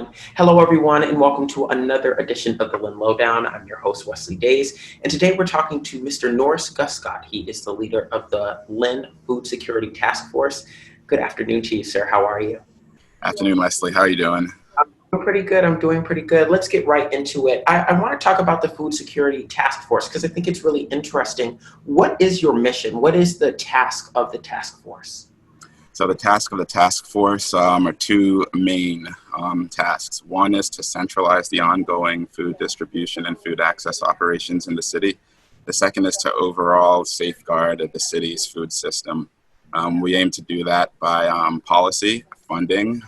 1. Hello, everyone, and welcome to another edition of the Lynn Lowdown. I'm your host, Wesley Days, and today we're talking to Mr. Norris Guscott. He is the leader of the Lynn Food Security Task Force. Good afternoon to you, sir. How are you? Afternoon, Leslie. How are you doing? I'm pretty good. I'm doing pretty good. Let's get right into it. I want to talk about the Food Security Task Force because I think it's really interesting. What is your mission? What is the task of the task force? So the task of the task force are two main tasks. One is to centralize the ongoing food distribution and food access operations in the city. The second is to overall safeguard the city's food system. We aim to do that by policy, funding,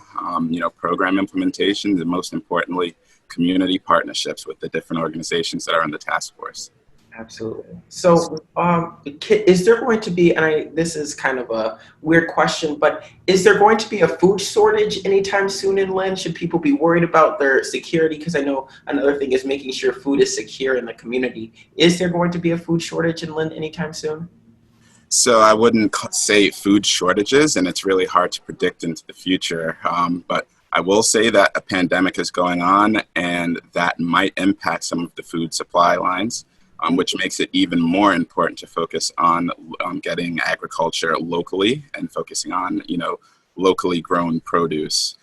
program implementation, and most importantly, community partnerships with the different organizations that are in the task force. Absolutely. So is there going to be, and this is kind of a weird question, but is there going to be a food shortage anytime soon in Lynn? Should people be worried about their security? Because I know another thing is making sure food is secure in the community. Is there going to be a food shortage in Lynn anytime soon? So I wouldn't say food shortages, and it's really hard to predict into the future. But I will say that a pandemic is going on, and that might impact some of the food supply lines. Which makes it even more important to focus on getting agriculture locally and focusing on, locally grown produce.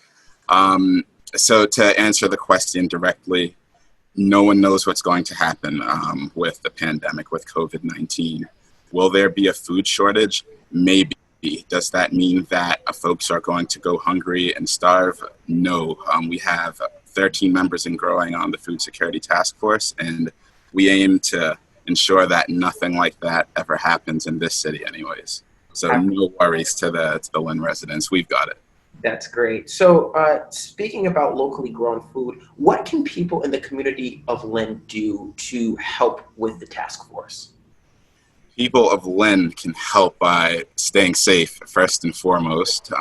So to answer the question directly, no one knows what's going to happen with the pandemic, with COVID-19. Will there be a food shortage? Maybe. Does that mean that folks are going to go hungry and starve? No. We have 13 members and growing on the Food Security Task Force, and we aim to ensure that nothing like that ever happens in this city anyways. So no worries to the Lynn residents. We've got it. That's great. So speaking about locally grown food, what can people in the community of Lynn do to help with the task force? People of Lynn can help by staying safe, first and foremost.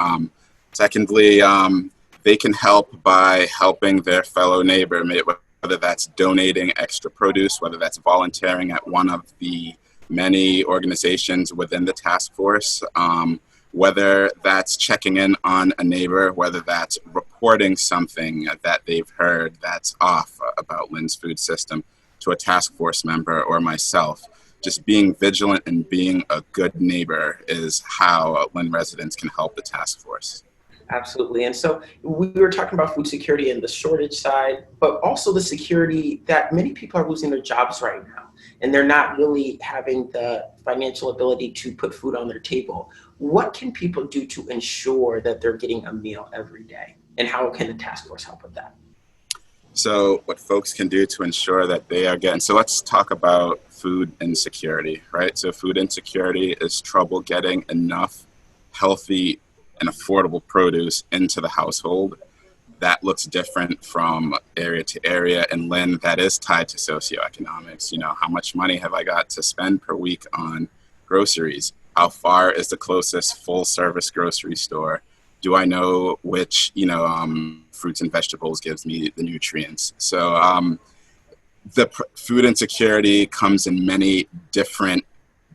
Secondly, they can help by helping their fellow neighbor, whether that's donating extra produce, whether that's volunteering at one of the many organizations within the task force, whether that's checking in on a neighbor, whether that's reporting something that they've heard that's off about Lynn's food system to a task force member or myself. Just being vigilant and being a good neighbor is how Lynn residents can help the task force. Absolutely. And so we were talking about food security and the shortage side, but also the security that many people are losing their jobs right now, and they're not really having the financial ability to put food on their table. What can people do to ensure that they're getting a meal every day? And how can the task force help with that? So what folks can do to ensure that they are getting, so let's talk about food insecurity, right? So food insecurity is trouble getting enough healthy and affordable produce into the household. That looks different from area to area. In Lynn, that is tied to socioeconomics. How much money have I got to spend per week on groceries? How far is the closest full service grocery store? Do I know which, fruits and vegetables gives me the nutrients? So the food insecurity comes in many different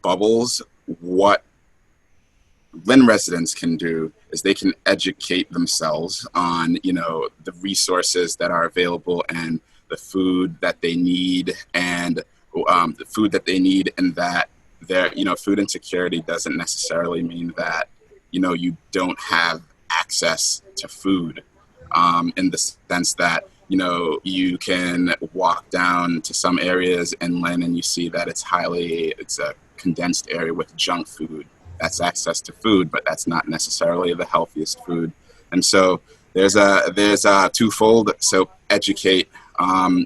bubbles. What Lynn residents can do is they can educate themselves on, the resources that are available and the food that they need and the food that they need, and that their, food insecurity doesn't necessarily mean that, you don't have access to food in the sense that, you can walk down to some areas in Lynn and you see that it's a condensed area with junk food. That's access to food, but that's not necessarily the healthiest food. And so there's a twofold. So educate, learn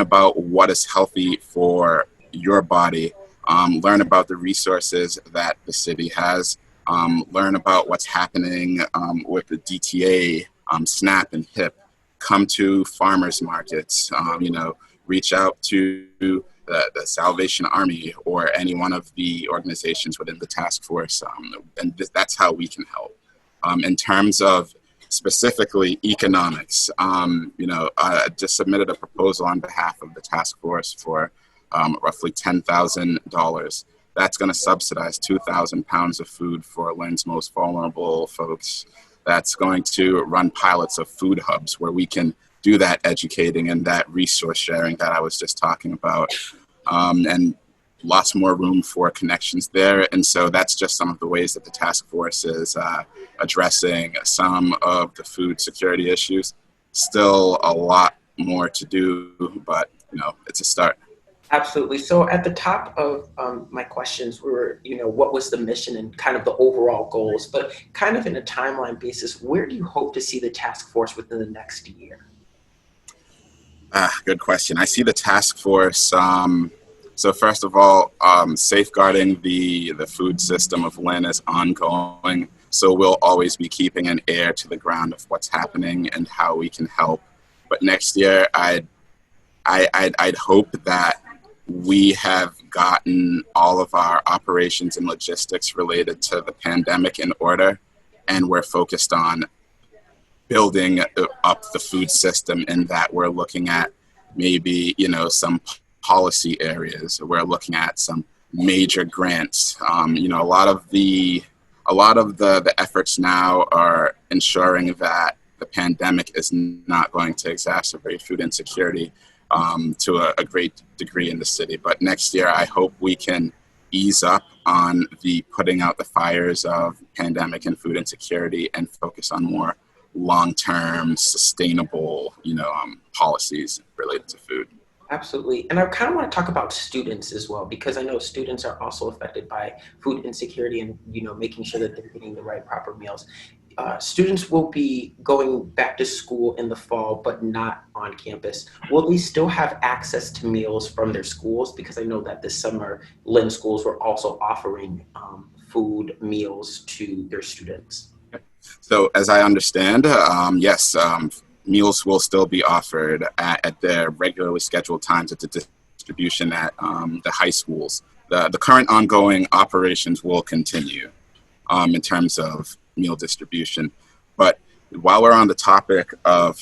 about what is healthy for your body, learn about the resources that the city has, learn about what's happening with the DTA, SNAP and HIP, come to farmers markets, reach out to the Salvation Army or any one of the organizations within the task force, and that's how we can help. In terms of specifically economics, I just submitted a proposal on behalf of the task force for roughly $10,000. That's going to subsidize 2,000 pounds of food for Lynn's most vulnerable folks. that's going to run pilots of food hubs where we can do that educating and that resource sharing that I was just talking about. And lots more room for connections there. And so that's just some of the ways that the task force is addressing some of the food security issues. Still a lot more to do, but it's a start. Absolutely. So at the top of my questions were, what was the mission and kind of the overall goals, but kind of in a timeline basis, where do you hope to see the task force within the next year? Good question. I see the task force. So first of all, safeguarding the food system of Lynn is ongoing. So we'll always be keeping an ear to the ground of what's happening and how we can help. But next year, I'd hope that we have gotten all of our operations and logistics related to the pandemic in order, and we're focused on building up the food system, in that we're looking at maybe, some policy areas. We're looking at some major grants. A lot of the efforts now are ensuring that the pandemic is not going to exacerbate food insecurity to a great degree in the city. But next year, I hope we can ease up on the putting out the fires of pandemic and food insecurity and focus on more long-term, sustainable, policies related to food. Absolutely. And I kind of want to talk about students as well, because I know students are also affected by food insecurity and, making sure that they're getting the right proper meals. Students will be going back to school in the fall, but not on campus. Will they still have access to meals from their schools? Because I know that this summer, Lynn schools were also offering food meals to their students. So as I understand, yes, meals will still be offered at their regularly scheduled times at the distribution at the high schools. The current ongoing operations will continue in terms of meal distribution. But while we're on the topic of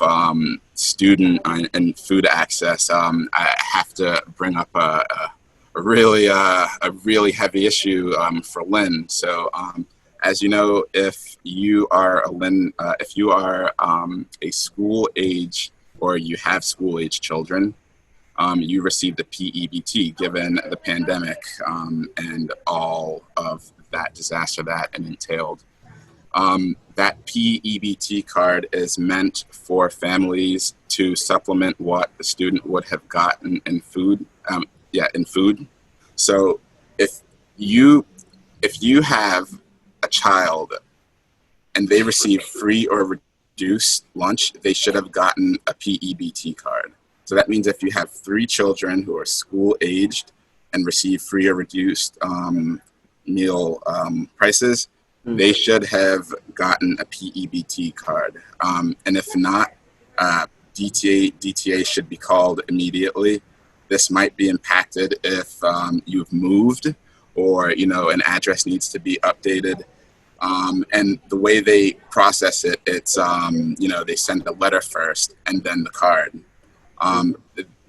student and food access, I have to bring up a really heavy issue for Lynn. So as you know, if you are a Lynn, if you are a school age or you have school age children, you received a PEBT given the pandemic and all of that disaster that it entailed. That PEBT card is meant for families to supplement what the student would have gotten in food. In food. So if you have a child and they receive free or reduced lunch, they should have gotten a PEBT card. So that means if you have 3 children who are school aged and receive free or reduced meal prices, they should have gotten a PEBT card. And if not, DTA should be called immediately. This might be impacted if you've moved or, an address needs to be updated. And the way they process it, it's, they send a letter first and then the card.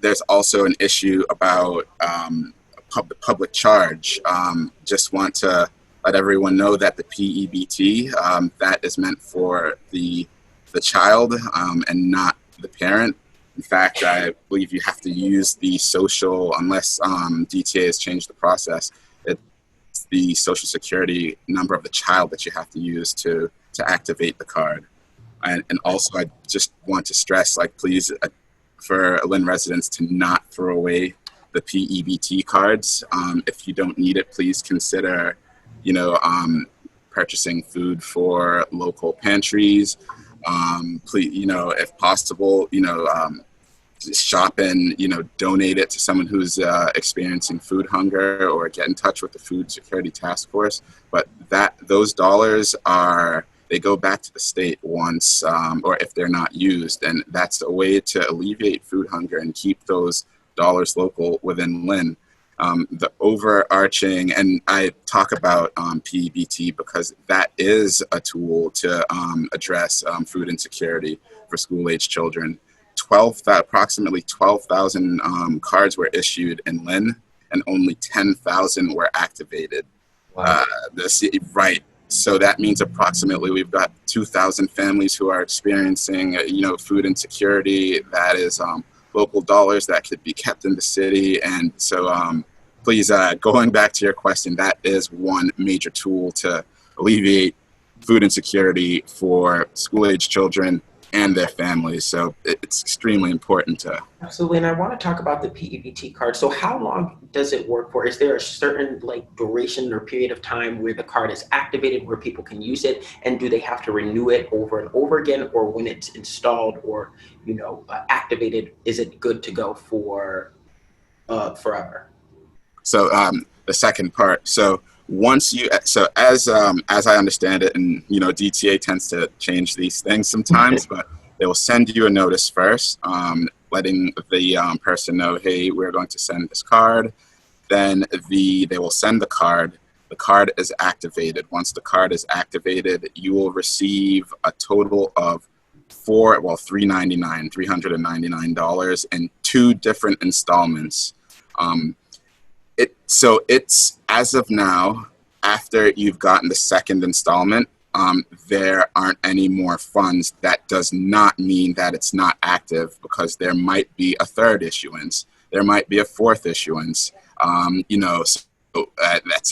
There's also an issue about public charge. Just want to let everyone know that the PEBT, that is meant for the child and not the parent. In fact, I believe you have to use the social, unless DTA has changed the process, it's the social security number of the child that you have to use to activate the card. And also, I just want to stress, please, for Lynn residents to not throw away the PEBT cards. If you don't need it, please consider, purchasing food for local pantries. Please, if possible, shop and, donate it to someone who's experiencing food hunger, or get in touch with the Food Security Task Force. But those dollars they go back to the state once, or if they're not used. And that's a way to alleviate food hunger and keep those dollars local within Lynn. The overarching, and I talk about PEBT because that is a tool to address food insecurity for school-age children. Approximately 12,000 cards were issued in Lynn, and only 10,000 were activated. Wow. Right. So that means approximately we've got 2,000 families who are experiencing, food insecurity. That is local dollars that could be kept in the city. And so please, going back to your question, that is one major tool to alleviate food insecurity for school-age children and their families. So it's extremely important to. Absolutely, and I want to talk about the PEBT card. So how long does it work for? Is there a certain duration or period of time where the card is activated where people can use it? And do they have to renew it over and over again? Or when it's installed or, activated, is it good to go for forever? So the second part. So as I understand it, and DTA tends to change these things sometimes, but they will send you a notice first, letting the person know, hey, we're going to send this card. Then they will send the card. The card is activated. Once the card is activated, you will receive a total of $399 in 2 different installments. So it's, as of now, after you've gotten the second installment, there aren't any more funds. That does not mean that it's not active, because there might be a third issuance. There might be a fourth issuance. That's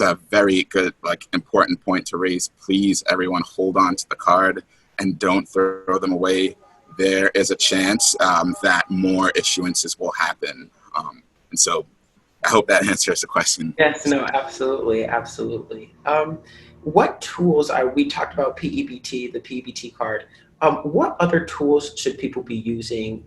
a very good, important point to raise. Please, everyone, hold on to the card and don't throw them away. There is a chance that more issuances will happen. And so I hope that answers the question. Yes, no, absolutely, absolutely. What tools we talked about PEBT, the PEBT card. What other tools should people be using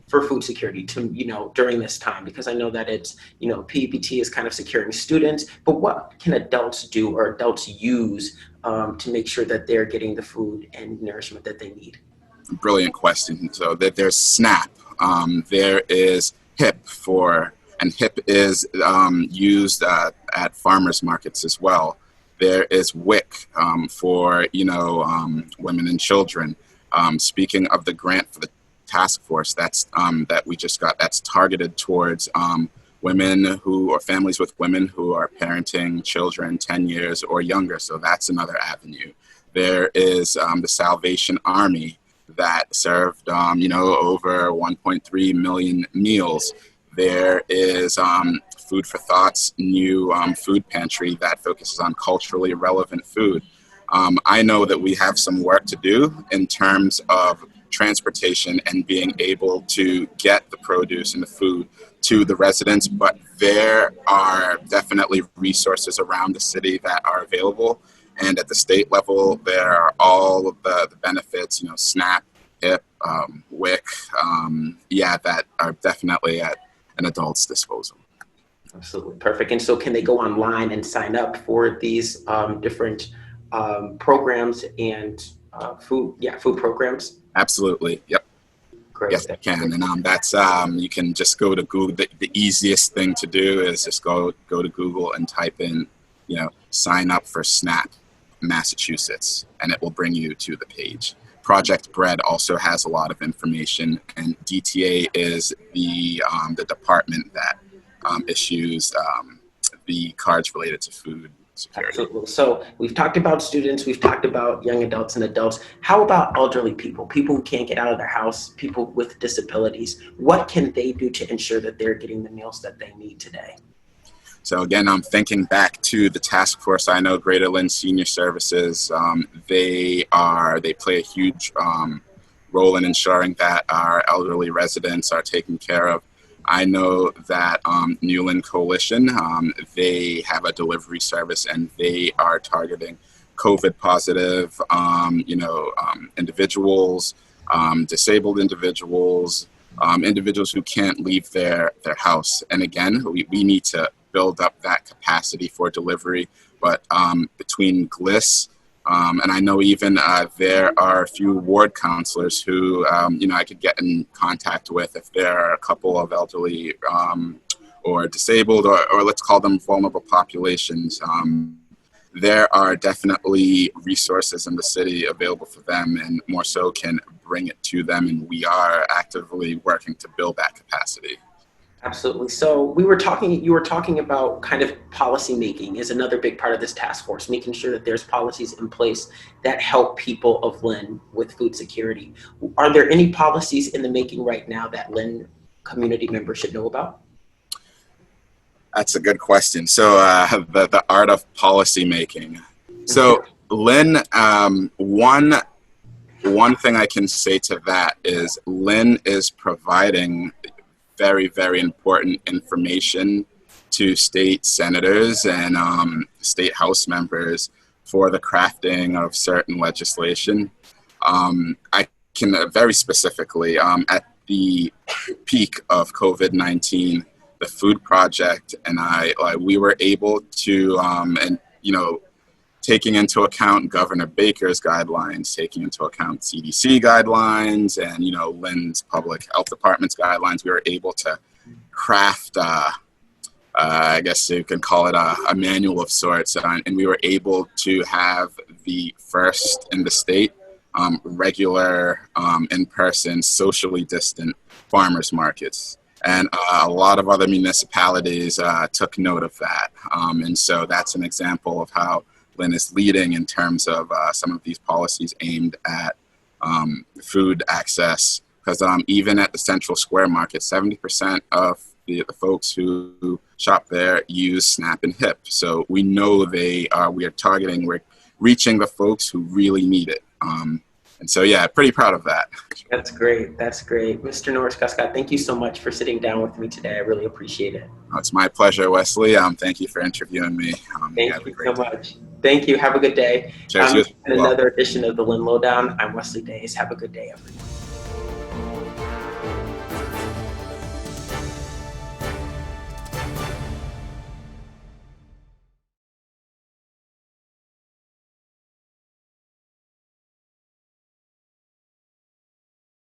for food security during this time? Because I know that it's, PEBT is kind of securing students, but what can adults do or adults use to make sure that they're getting the food and nourishment that they need? Brilliant question. So there's SNAP, there is HIP and HIP is used at farmers markets as well. There is WIC for women and children. Speaking of the grant for the task force that we just got, that's targeted towards women or families with women who are parenting children 10 years or younger. So that's another avenue. There is the Salvation Army that served over 1.3 million meals. There is Food for Thought's new food pantry that focuses on culturally relevant food. I know that we have some work to do in terms of transportation and being able to get the produce and the food to the residents, but there are definitely resources around the city that are available. And at the state level, there are all of the benefits, SNAP, HIP, WIC, that are definitely at an adult's disposal. Absolutely, perfect. And so can they go online and sign up for these different programs and food programs? Absolutely, yep. Great. Yes, they can. And that's, you can just go to Google. The easiest thing to do is just go to Google and type in, sign up for SNAP Massachusetts, and it will bring you to the page. Project Bread also has a lot of information, and DTA is the department that issues the cards related to food security. Absolutely. So we've talked about students, we've talked about young adults and adults. How about elderly people who can't get out of their house, people with disabilities? What can they do to ensure that they're getting the meals that they need today? So again, I'm thinking back to the task force. I know Greater Lynn Senior Services, they play a huge role in ensuring that our elderly residents are taken care of. I know that New Lynn Coalition, they have a delivery service, and they are targeting COVID positive, individuals, disabled individuals, individuals who can't leave their house. And again, we need to build up that capacity for delivery. But between GLIS, and I know even there are a few ward counselors who, I could get in contact with if there are a couple of elderly or disabled, or let's call them vulnerable populations. There are definitely resources in the city available for them, and more so can bring it to them. And we are actively working to build that capacity. Absolutely. So you were talking about kind of policy making is another big part of this task force, making sure that there's policies in place that help people of Lynn with food security. Are there any policies in the making right now that Lynn community members should know about? That's a good question. So the art of policy making. So Lynn, one thing I can say to that is Lynn is providing very, very important information to state senators and state house members for the crafting of certain legislation. I can very specifically, at the peak of COVID-19, the Food Project and we were able to, taking into account Governor Baker's guidelines, taking into account CDC guidelines and, Lynn's Public Health Department's guidelines, we were able to craft, I guess you can call it a manual of sorts. And we were able to have the first in the state regular, in-person, socially distant farmers markets. And a lot of other municipalities took note of that. And so that's an example of how Lynn is leading in terms of some of these policies aimed at food access. Because even at the Central Square Market, 70% of the folks who shop there use SNAP and HIP. So we know we're reaching the folks who really need it. And so, yeah, pretty proud of that. That's great. That's great. Mr. Norris Guscott, thank you so much for sitting down with me today. I really appreciate it. Oh, it's my pleasure, Wesley. Thank you for interviewing me. Thank you so much. Thank you. Have a good day. Cheers. Another edition of the Lynn Lowdown. I'm Wesley Days. Have a good day, everyone.